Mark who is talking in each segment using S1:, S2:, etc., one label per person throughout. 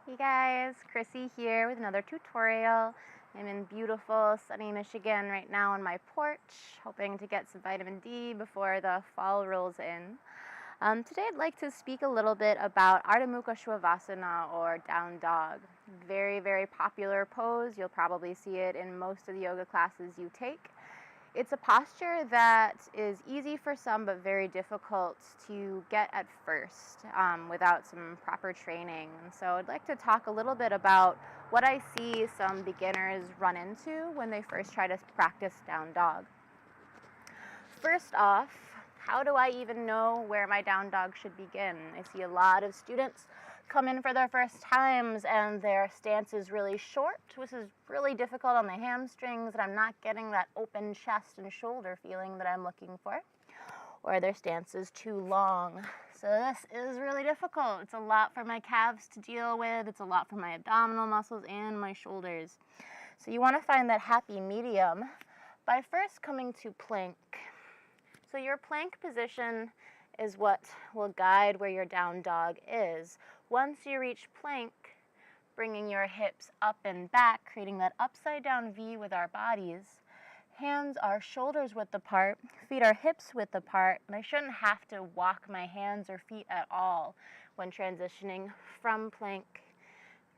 S1: Hey guys, Chrissy here with another tutorial. I'm in beautiful sunny Michigan right now on my porch, hoping to get some vitamin D before the fall rolls in. Today I'd like to speak a little bit about Adho Mukha Svanasana, or down dog. Very, very popular pose. You'll probably see it in most of the yoga classes you take. It's a posture that is easy for some but very difficult to get at first without some proper training. And so I'd like to talk a little bit about what I see some beginners run into when they first try to practice down dog. First off, how do I even know where my down dog should begin? I see a lot of students come in for their first times and their stance is really short, which is really difficult on the hamstrings, and I'm not getting that open chest and shoulder feeling that I'm looking for. Or their stance is too long. So this is really difficult. It's a lot for my calves to deal with. It's a lot for my abdominal muscles and my shoulders. So you want to find that happy medium by first coming to plank. So your plank position is what will guide where your down dog is. Once you reach plank, bringing your hips up and back, creating that upside down V with our bodies. Hands are shoulders width apart, feet are hips width apart, and I shouldn't have to walk my hands or feet at all when transitioning from plank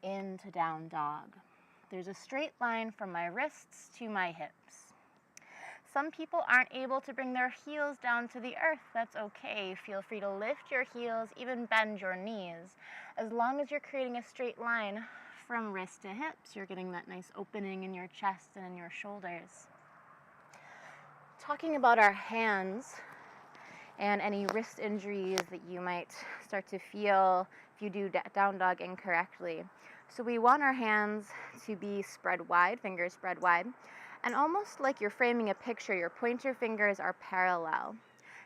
S1: into down dog. There's a straight line from my wrists to my hips. Some people aren't able to bring their heels down to the earth. That's okay. Feel free to lift your heels, even bend your knees. As long as you're creating a straight line from wrist to hips, you're getting that nice opening in your chest and in your shoulders. Talking about our hands and any wrist injuries that you might start to feel if you do down dog incorrectly. So we want our hands to be spread wide, fingers spread wide. And almost like you're framing a picture, your pointer fingers are parallel,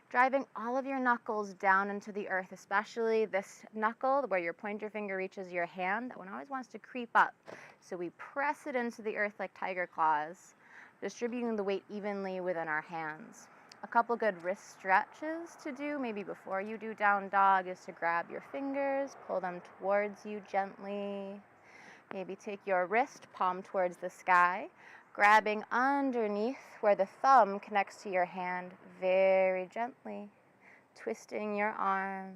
S1: driving all of your knuckles down into the earth, especially this knuckle where your pointer finger reaches your hand. That one always wants to creep up. So we press it into the earth like tiger claws, distributing the weight evenly within our hands. A couple good wrist stretches to do, maybe before you do down dog, is to grab your fingers, pull them towards you gently. Maybe take your wrist palm towards the sky, grabbing underneath where the thumb connects to your hand very gently, twisting your arm.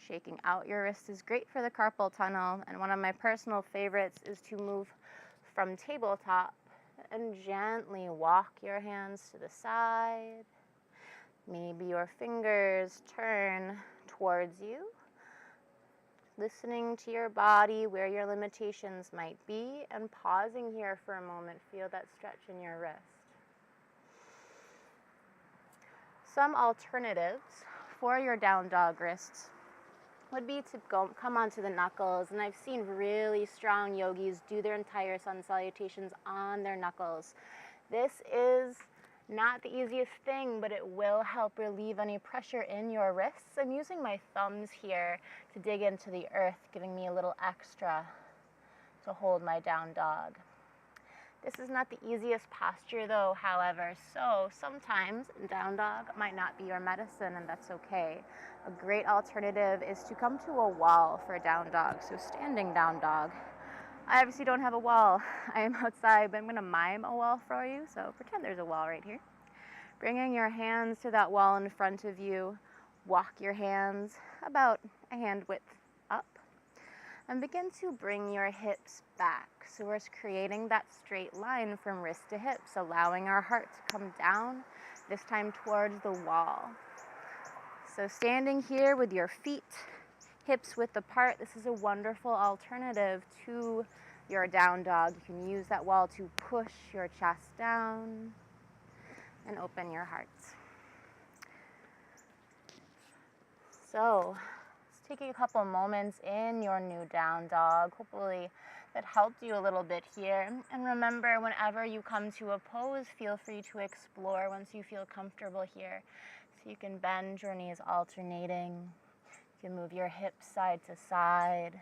S1: Shaking out your wrist is great for the carpal tunnel, and one of my personal favorites is to move from tabletop and gently walk your hands to the side. Maybe your fingers turn towards you, listening to your body, where your limitations might be, and pausing here for a moment. Feel that stretch in your wrist. Some alternatives for your down dog wrists would be to come onto the knuckles, and I've seen really strong yogis do their entire sun salutations on their knuckles. This is not the easiest thing, but it will help relieve any pressure in your wrists. I'm using my thumbs here to dig into the earth, giving me a little extra to hold my down dog. This is not the easiest posture though, however, so sometimes down dog might not be your medicine, and that's okay. A great alternative is to come to a wall for down dog, so standing down dog. I obviously don't have a wall. I am outside, but I'm going to mime a wall for you, so pretend there's a wall right here. Bringing your hands to that wall in front of you, walk your hands about a hand width up, and begin to bring your hips back. So we're creating that straight line from wrist to hips, allowing our heart to come down, this time towards the wall. So standing here with your feet hips width apart, this is a wonderful alternative to your down dog. You can use that wall to push your chest down and open your heart. So let's take a couple moments in your new down dog. Hopefully that helped you a little bit here. And remember, whenever you come to a pose, feel free to explore once you feel comfortable here. So you can bend your knees alternating. You can move your hips side to side.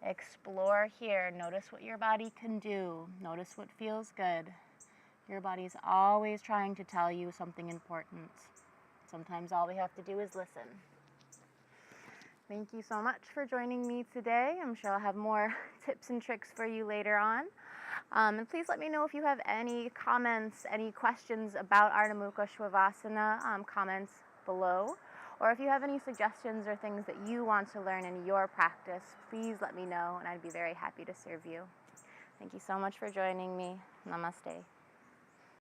S1: Explore here. Notice what your body can do. Notice what feels good. Your body's always trying to tell you something important. Sometimes all we have to do is listen. Thank you so much for joining me today. I'm sure I'll have more tips and tricks for you later on. And please let me know if you have any comments, any questions about Ardha Mukha Svanasana, comments below. Or if you have any suggestions or things that you want to learn in your practice, please let me know and I'd be very happy to serve you. Thank you so much for joining me. Namaste.